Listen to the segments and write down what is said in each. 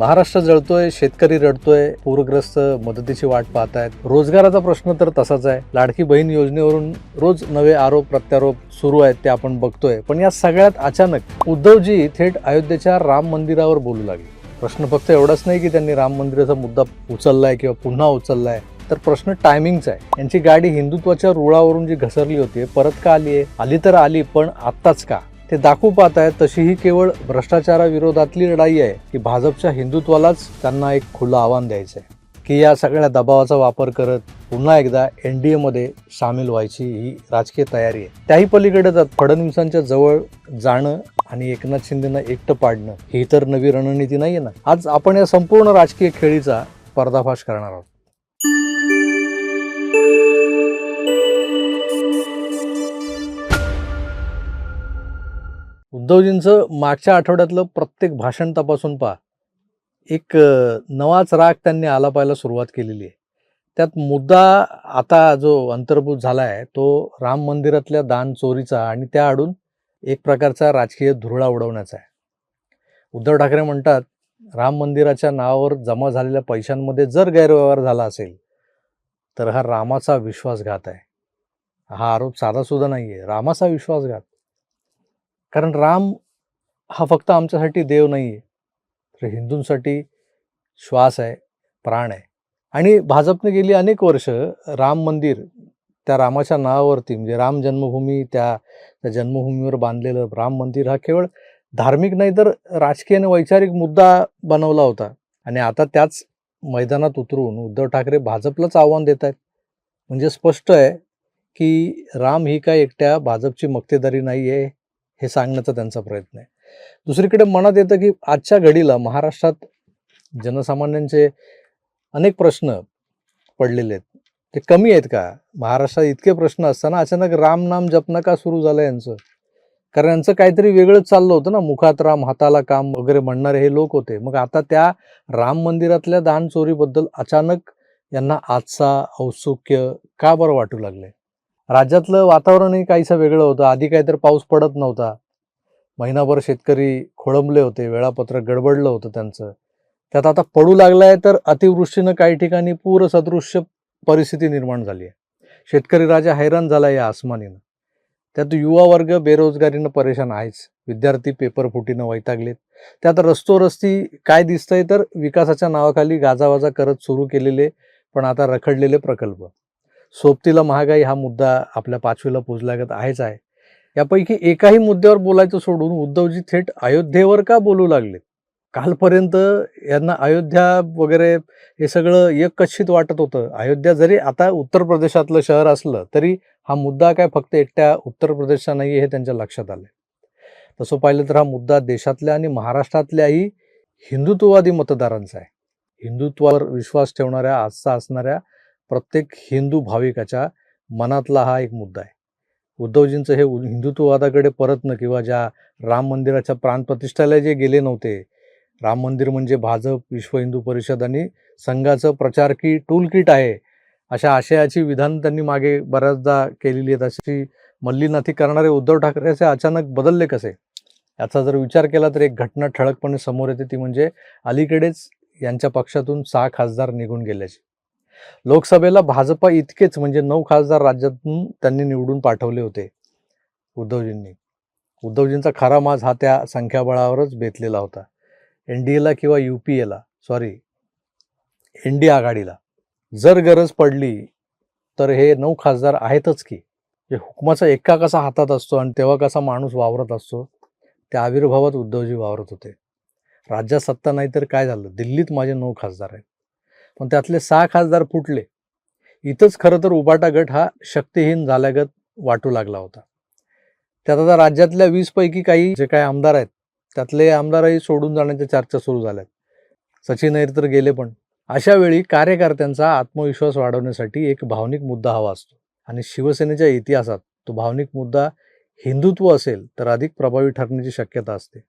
महाराष्ट्र जळतोय, शेतकरी रडतोय, पूरग्रस्त मदतीची वाट पाहतायत. रोजगाराचा प्रश्न तर तसाच आहे. लाडकी बहीण योजनेवरून रोज नवे आरोप प्रत्यारोप सुरू आहेत, ते आपण बघतोय. पण या सगळ्यात अचानक उद्धवजी थेट अयोध्येच्या राम मंदिरावर बोलू लागले. प्रश्न फक्त एवढाच नाही की त्यांनी राम मंदिराचा मुद्दा उचललाय किंवा पुन्हा उचललाय, तर प्रश्न टायमिंगचा आहे. यांची गाडी हिंदुत्वाच्या रुळावरून जी घसरली होती, परत का आली आहे? आली तर आली, पण आत्ताच का? ते दाखवू पाहत आहेत तशी ही केवळ भ्रष्टाचाराविरोधातली लढाई आहे की भाजपच्या हिंदुत्वालाच त्यांना एक खुलं आव्हान द्यायचं आहे की या सगळ्या दबावाचा वापर करत पुन्हा एकदा NDA मध्ये सामील व्हायची ही राजकीय तयारी आहे. त्याही पलीकडे फडणवीसांच्या जवळ जाणं आणि एकनाथ शिंदेना एकटं पाडणं ही तर नवी रणनीती नाहीये ना. आज आपण या संपूर्ण राजकीय खेळीचा पर्दाफाश करणार आहोत. उद्धवजींचं मागच्या आठवड्यातलं प्रत्येक भाषण तपासून पहा. एक नवाच राग त्यांनी आलापायला सुरुवात केलेली आहे. त्यात मुद्दा आता जो अंतर्भूत झाला आहे तो राम मंदिरातल्या दान चोरीचा आणि त्या आडून एक प्रकारचा राजकीय धुरळा उडवण्याचा आहे. उद्धव ठाकरे म्हणतात, राम मंदिराच्या नावावर जमा झालेल्या पैशांमध्ये जर गैरव्यवहार झाला असेल तर हा रामाचा विश्वासघात आहे. हा आरोप साधासुद्धा नाहीये, रामाचा विश्वासघात. कारण राम हा फक्त आमच्यासाठी देव नाहीये, तर हिंदूंसाठी श्वास आहे, प्राण आहे. आणि भाजपने गेली अनेक वर्ष राम मंदिर त्या रामाच्या नावावरती म्हणजे राम जन्मभूमी त्या जन्मभूमीवर बांधलेलं राम मंदिर हा केवळ धार्मिक नाही तर राजकीय आणि वैचारिक मुद्दा बनवला होता. आणि आता त्याच मैदानात उतरून उद्धव ठाकरे भाजपलाच आव्हान देत आहेत. म्हणजे स्पष्ट आहे की राम ही काय एकट्या भाजपची मक्तेदारी नाही आहे हे सांगण्याचा त्यांचा प्रयत्न आहे. दुसरीकडे मनात येतं की आजच्या घडीला महाराष्ट्रात जनसामान्यांचे अनेक प्रश्न पडलेले आहेत. ते कमी आहेत का? महाराष्ट्रात इतके प्रश्न असताना अचानक राम नाम जपणं का सुरू झालं यांचं? कारण यांचं काहीतरी वेगळंच चाललं होतं ना. मुखात राम हाताला काम वगैरे म्हणणारे हे लोक होते. मग आता त्या राम मंदिरातल्या दान चोरीबद्दल अचानक यांना आजचा औत्सुक्य का बरं वाटू लागले? राज्यातलं वातावरणही काहीसं वेगळं होतं. आधी काहीतरी पाऊस पडत नव्हता. महिनाभर शेतकरी खोळंबले होते, वेळापत्रक गडबडलं होतं त्यांचं. त्यात आता पडू लागलाय तर अतिवृष्टीनं काही ठिकाणी पूरसदृश्य परिस्थिती निर्माण झाली आहे. शेतकरी राजा हैराण झाला या आसमानीनं. त्यात युवा वर्ग बेरोजगारीनं परेशान आहेच. विद्यार्थी पेपरफुटीनं वैतागलेत. त्यात रस्तोरस्ती काय दिसतंय तर विकासाच्या नावाखाली गाजावाजा करत सुरू केलेले पण आता रखडलेले प्रकल्प. सोबतीला महागाई हा मुद्दा आपल्या पाचवीला पुजल्यागत आहेच आहे. यापैकी एकाही मुद्द्यावर बोलायचं सोडून उद्धवजी थेट अयोध्येवर का बोलू लागले? कालपर्यंत यांना अयोध्या वगैरे हे सगळं एककषित वाटत होतं. अयोध्या जरी आता उत्तर प्रदेशातलं शहर असलं तरी हा मुद्दा काय फक्त एकट्या उत्तर प्रदेशचा नाही हे त्यांच्या लक्षात आलं. तसं पाहिलं तर हा मुद्दा देशातल्या आणि महाराष्ट्रातल्याही हिंदुत्ववादी मतदारांचा आहे. हिंदुत्वावर विश्वास ठेवणाऱ्या आस्था असणाऱ्या प्रत्येक हिंदू भाविकाच्या मनातला हा एक मुद्दा आहे. उद्धवजींचं हे हिंदुत्ववादाकडे परतणं किंवा ज्या राम मंदिराच्या प्राणप्रतिष्ठाला जे गेले नव्हते, राम मंदिर म्हणजे भाजप, विश्व हिंदू परिषद आणि संघाचं प्रचार की टूल किट आहे, अशा आशयाची विधान त्यांनी मागे बऱ्याचदा केलेली आहेत. अशी मल्लीनाथी करणारे उद्धव ठाकरे असे अचानक बदलले कसे? याचा जर विचार केला तर एक घटना ठळकपणे समोर येते. ती म्हणजे अलीकडेच यांच्या पक्षातून 6 खासदार निघून गेल्याची. लोकसभेला भाजपा इतकेच म्हणजे 9 खासदार राज्यातून त्यांनी निवडून पाठवले होते उद्धवजींनी. उद्धवजींचा खरा माज हा त्या संख्याबळावरच बेतलेला होता. NDAला किंवा NDA आघाडीला जर गरज पडली तर हे 9 खासदार आहेतच की. हुकमाचा एक्का कसा हातात असतो आणि तेव्हा कसा माणूस वावरत असतो, त्या आविर्भावात उद्धवजी वावरत होते. राज्यात सत्ता नाही तर काय झालं, दिल्लीत माझे 9 खासदार आहेत. पण त्यातले 6 खासदार फुटले. इथंच खरं तर उबाटा गट हा शक्तिहीन झाल्यागत वाटू लागला होता. त्यात आता राज्यातल्या 20 पैकी काही जे काही आमदार आहेत त्यातले आमदारही सोडून जाण्याच्या चर्चा सुरू झाल्यात. सचिन अहिर तर गेले. पण अशा वेळी कार्यकर्त्यांचा आत्मविश्वास वाढवण्यासाठी एक भावनिक मुद्दा हवा असतो आणि शिवसेनेच्या इतिहासात तो भावनिक मुद्दा हिंदुत्व असेल तर अधिक प्रभावी ठरण्याची शक्यता असते,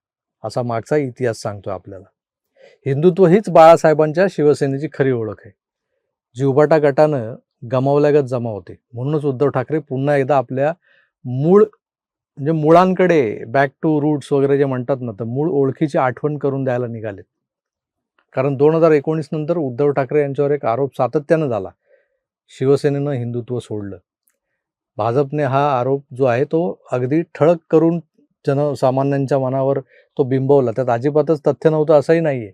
असा मागचा इतिहास सांगतो आपल्याला. हिंदुत्व हीच बाळासाहेबांच्या शिवसेनेची खरी ओळख आहे, जी उबाटा गटानं गमावल्यागत जमा होते. म्हणूनच उद्धव ठाकरे पुन्हा एकदा आपल्या म्हणजे मुळांकडे, बॅक टू रूट्स वगैरे जे म्हणतात ना, तर मूळ ओळखीची आठवण करून द्यायला निघालेत. कारण 2019 नंतर उद्धव ठाकरे यांच्यावर एक आरोप सातत्यानं झाला. शिवसेनेनं हिंदुत्व सोडलं. भाजपने हा आरोप जो आहे तो अगदी ठळक करून जनसामान्यांच्या मनावर तो बिंबवला. त्यात अजिबातच तथ्य नव्हतं असंही नाहीये.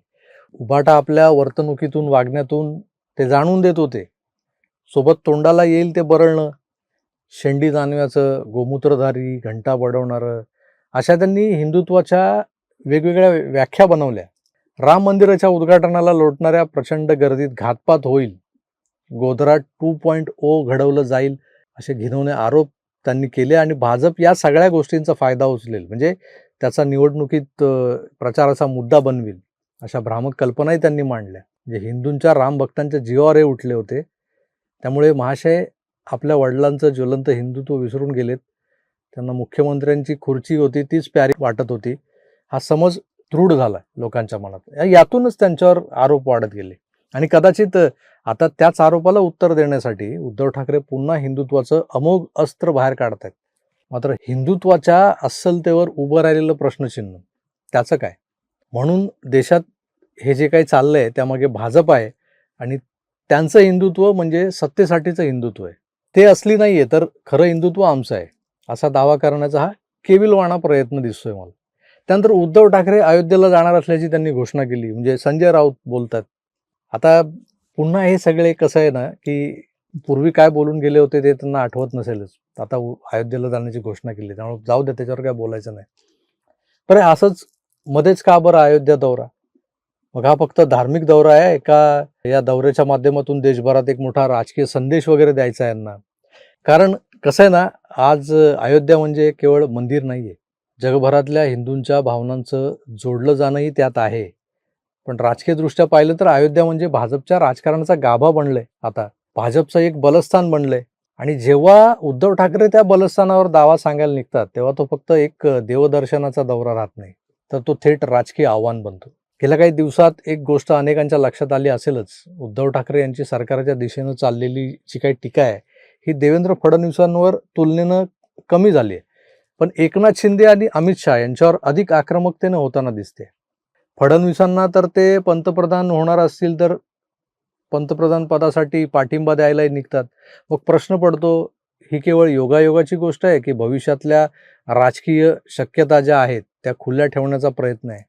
उभाटा आपल्या वर्तणुकीतून, वागण्यातून ते जाणून देत होते. सोबत तोंडाला येईल ते बरळणं, शेंडी जानव्याचं, गोमूत्रधारी, घंटा बडवणारं, अशा त्यांनी हिंदुत्वाच्या वेगवेगळ्या व्याख्या बनवल्या. राम मंदिराच्या उद्घाटनाला लोटणाऱ्या प्रचंड गर्दीत घातपात होईल, गोधरा 2.0 घडवलं जाईल, असे घिनवणे आरोप त्यांनी केले आणि भाजप या सगळ्या गोष्टींचा फायदा उचलेल, म्हणजे त्याचा निवडणुकीत प्रचाराचा मुद्दा बनविल, अशा भ्रामक कल्पनाही त्यांनी मांडल्या. म्हणजे हिंदूंच्या रामभक्तांच्या जीवावर हे उठले होते. त्यामुळे महाशय आपल्या वडिलांचं ज्वलंत हिंदुत्व विसरून गेलेत. त्यांना मुख्यमंत्र्यांची खुर्ची होती तीच प्यारी वाटत होती, हा समज दृढ झाला लोकांच्या मनात. यातूनच त्यांच्यावर आरोप वाढत गेले आणि कदाचित आता त्याच आरोपाला उत्तर देण्यासाठी उद्धव ठाकरे पुन्हा हिंदुत्वाचं अमोघ अस्त्र बाहेर काढतायत. मात्र हिंदुत्वाच्या अस्सलतेवर उभं राहिलेलं प्रश्नचिन्ह त्याचं काय? म्हणून देशात हे जे काही चाललंय त्यामागे भाजप आहे आणि त्यांचं हिंदुत्व म्हणजे सत्तेसाठीचं हिंदुत्व आहे. ते असली नाहीये तर खरं हिंदुत्व आमचं आहे, असा दावा करण्याचा हा केविलवाणा प्रयत्न दिसतोय मला. त्यानंतर उद्धव ठाकरे अयोध्येला जाणार असल्याची त्यांनी घोषणा केली. म्हणजे संजय राऊत बोलतात. आता पुन्हा हे सगळे कसं आहे ना, की पूर्वी काय बोलून गेले होते ते त्यांना आठवत नसेलच. आता अयोध्येला जाण्याची घोषणा केली, त्यामुळे जाऊ दे, त्याच्यावर काय बोलायचं नाही. बरं, असंच मध्येच का बरं अयोध्या दौरा? मग हा फक्त धार्मिक दौरा आहे का या दौऱ्याच्या माध्यमातून देशभरात एक मोठा राजकीय संदेश वगैरे द्यायचा आहे यांना? कारण कसं आहे ना, आज अयोध्या म्हणजे केवळ मंदिर नाहीये. जगभरातल्या हिंदूंच्या भावनांचं जोडलं जाणंही त्यात आहे. पण राजकीयदृष्ट्या पाहिलं तर अयोध्या म्हणजे भाजपच्या राजकारणाचा गाभा बनलंय. आता भाजपचं एक बलस्थान बनलंय आणि जेव्हा उद्धव ठाकरे त्या बलस्थानावर दावा सांगायला निघतात तेव्हा तो फक्त एक देवदर्शनाचा दौरा राहत नाही, तर तो थेट राजकीय आव्हान बनतो. गेल्या काही दिवसात एक गोष्ट अनेकांच्या लक्षात आली असेलच. उद्धव ठाकरे यांची सरकारच्या दिशेनं चाललेली जी काही टीका आहे ही देवेंद्र फडणवीसांवर तुलनेनं कमी झाली आहे, पण एकनाथ शिंदे आणि अमित शहा यांच्यावर अधिक आक्रमकतेनं होताना दिसते. फडणवीसांना तर ते पंतप्रधान होणार असतील तर पंतप्रधान पदासाठी पाठिंबा द्यायलाही निघतात. मग प्रश्न पडतो, ही केवळ योगायोगाची गोष्ट आहे की भविष्यातल्या राजकीय शक्यता ज्या आहेत त्या खुल्या ठेवण्याचा प्रयत्न आहे?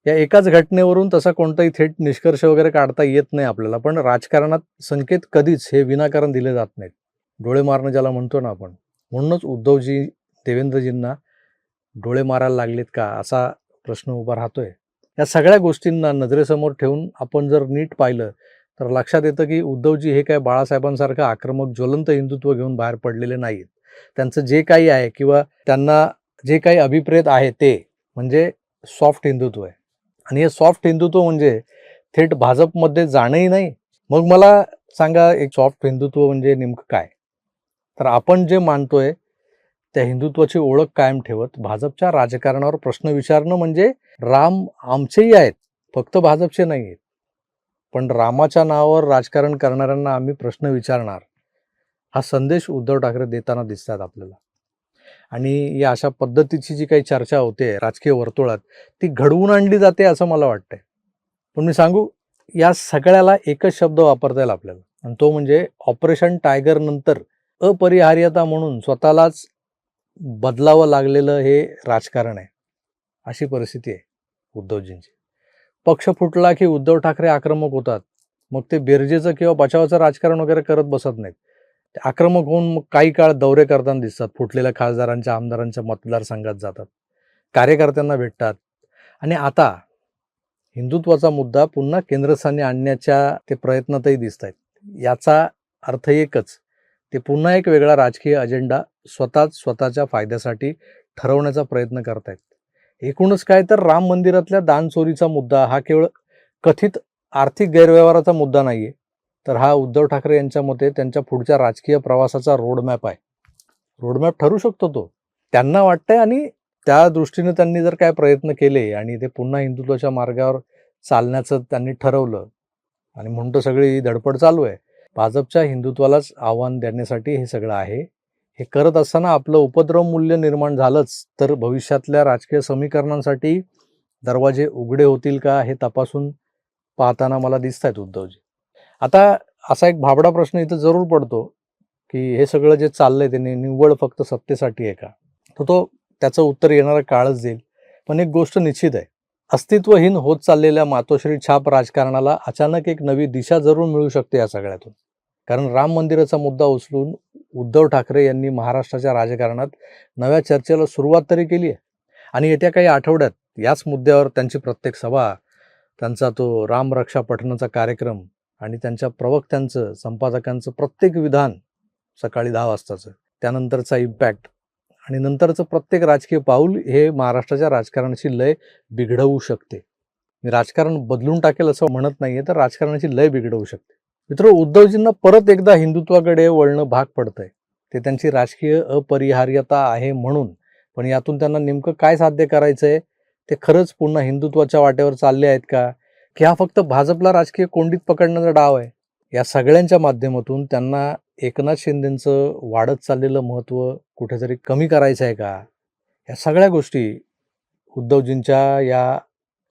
या एकाच घटनेवरून तसा कोणताही थेट निष्कर्ष वगैरे काढता येत नाही आपल्याला, पण राजकारणात संकेत कधीच हे विनाकारण दिले जात नाहीत. डोळे मारणं ज्याला म्हणतो ना आपण, म्हणूनच उद्धवजी देवेंद्रजींना डोळे मारायला लागलेत का, असा प्रश्न उभा राहतोय. या सगळ्या गोष्टींना नजरेसमोर ठेवून आपण जर नीट पाहिलं तर लक्षात येतं की उद्धवजी हे काय बाळासाहेबांसारखं आक्रमक ज्वलंत हिंदुत्व घेऊन बाहेर पडलेले नाहीत. त्यांचं जे काही आहे किंवा त्यांना जे काही अभिप्रेत आहे ते म्हणजे सॉफ्ट हिंदुत्व आहे. आणि हे सॉफ्ट हिंदुत्व म्हणजे थेट भाजपमध्ये जाणंही नाही. मग मला सांगा, एक सॉफ्ट हिंदुत्व म्हणजे नेमकं काय? तर आपण जे मानतोय त्या हिंदुत्वाची ओळख कायम ठेवत भाजपच्या राजकारणावर प्रश्न विचारणं म्हणजे राम आमचेही आहेत, फक्त भाजपचे नाही आहेत, पण रामाच्या नावावर राजकारण करणाऱ्यांना आम्ही प्रश्न विचारणार, हा संदेश उद्धव ठाकरे देताना दिसतात आपल्याला. आणि या अशा पद्धतीची जी काही चर्चा होते राजकीय वर्तुळात ती घडवून आणली जाते असं मला वाटतंय. पण मी सांगू, या सगळ्याला एकच शब्द वापरता येईल आपल्याला, आणि तो म्हणजे ऑपरेशन टायगर नंतर अपरिहार्यता म्हणून स्वतःलाच बदलावं लागलेलं हे राजकारण आहे. अशी परिस्थिती आहे उद्धवजींची. पक्ष फुटला की उद्धव ठाकरे आक्रमक होतात. मग ते बेरजेचं किंवा बचावाचं राजकारण वगैरे करत बसत नाहीत. ते आक्रमक होऊन मग काही काळ दौरे करताना दिसतात. फुटलेल्या खासदारांच्या, आमदारांच्या मतदारसंघात जातात, कार्यकर्त्यांना भेटतात. आणि आता हिंदुत्वाचा मुद्दा पुन्हा केंद्रस्थानी आणण्याच्या ते प्रयत्नातही दिसत आहेत. याचा अर्थ एकच, ते पुन्हा एक वेगळा राजकीय अजेंडा स्वतःच्या फायद्यासाठी ठरवण्याचा प्रयत्न करतायत. एकूणच काय तर राम मंदिरातल्या दानचोरीचा मुद्दा हा केवळ कथित आर्थिक गैरव्यवहाराचा मुद्दा नाहीये, तर हा उद्धव ठाकरे यांच्या मते त्यांच्या पुढच्या राजकीय प्रवासाचा रोडमॅप आहे. रोडमॅप ठरू शकतो तो, त्यांना वाटतंय, आणि त्या दृष्टीने त्यांनी जर काय प्रयत्न केले आणि ते पुन्हा हिंदुत्वाच्या मार्गावर चालण्याचं त्यांनी ठरवलं, आणि म्हणून तर सगळी धडपड चालू आहे. भाजपच्या हिंदुत्वालाच आव्हान देण्यासाठी हे सगळं आहे. हे करत असताना आपलं उपद्रव मूल्य निर्माण झालंच तर भविष्यातल्या राजकीय समीकरणांसाठी दरवाजे उघडे होतील का हे तपासून पाहताना मला दिसत आहेत उद्धवजी. आता असा एक भाबडा प्रश्न इथं जरूर पडतो, की हे सगळं जे चाललंय ते निव्वळ फक्त सत्तेसाठी आहे का? तर तो त्याचं उत्तर येणारा काळच देईल. पण एक गोष्ट निश्चित आहे, अस्तित्वहीन होत चाललेल्या मातोश्री छाप राजकारणाला अचानक एक नवी दिशा जरूर मिळू शकते या सगळ्यातून. कारण राम मंदिराचा मुद्दा उचलून उद्धव ठाकरे यांनी महाराष्ट्राच्या राजकारणात नव्या चर्चेला सुरुवात तरी केली आहे. आणि येत्या काही आठवड्यात याच मुद्द्यावर त्यांची प्रत्येक सभा, त्यांचा तो रामरक्षा पठणाचा कार्यक्रम आणि त्यांच्या प्रवक्त्यांचं, संपादकांचं प्रत्येक विधान सकाळी 10 वाजताचं, त्यानंतरचा इम्पॅक्ट आणि नंतरचं प्रत्येक राजकीय पाऊल हे महाराष्ट्राच्या राजकारणाची लय बिघडवू शकते. मी राजकारण बदलून टाकेल असं म्हणत नाहीये, तर राजकारणाची लय बिघडवू शकते. मित्र, उद्धवजींना परत एकदा हिंदुत्वाकडे वळणं भाग पडतंय. ते त्यांची राजकीय अपरिहार्यता आहे म्हणून. पण यातून त्यांना नेमकं काय साध्य करायचंय? ते खरंच पुन्हा हिंदुत्वाच्या वाटेवर चालले आहेत का? की हा फक्त भाजपला राजकीय कोंडीत पकडण्याचा डाव आहे? या सगळ्यांच्या माध्यमातून त्यांना एकनाथ शिंदेंचं वाढत चाललेलं महत्त्व कुठेतरी कमी करायचं आहे का? या सगळ्या गोष्टी उद्धवजींच्या या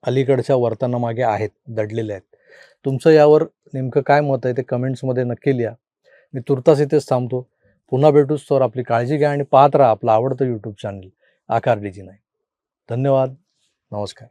अलीकडच्या वर्तनामागे आहेत, दडलेल्या आहेत. तुमचं यावर नेमकं काय मत आहे ते कमेंट्समध्ये नक्की लिहा. मी तुर्तास इथेच थांबतो. पुन्हा भेटूच, तर आपली काळजी घ्या आणि पाहत राहा आपलं आवडतं यूट्यूब चॅनल आकार DG9. धन्यवाद. नमस्कार.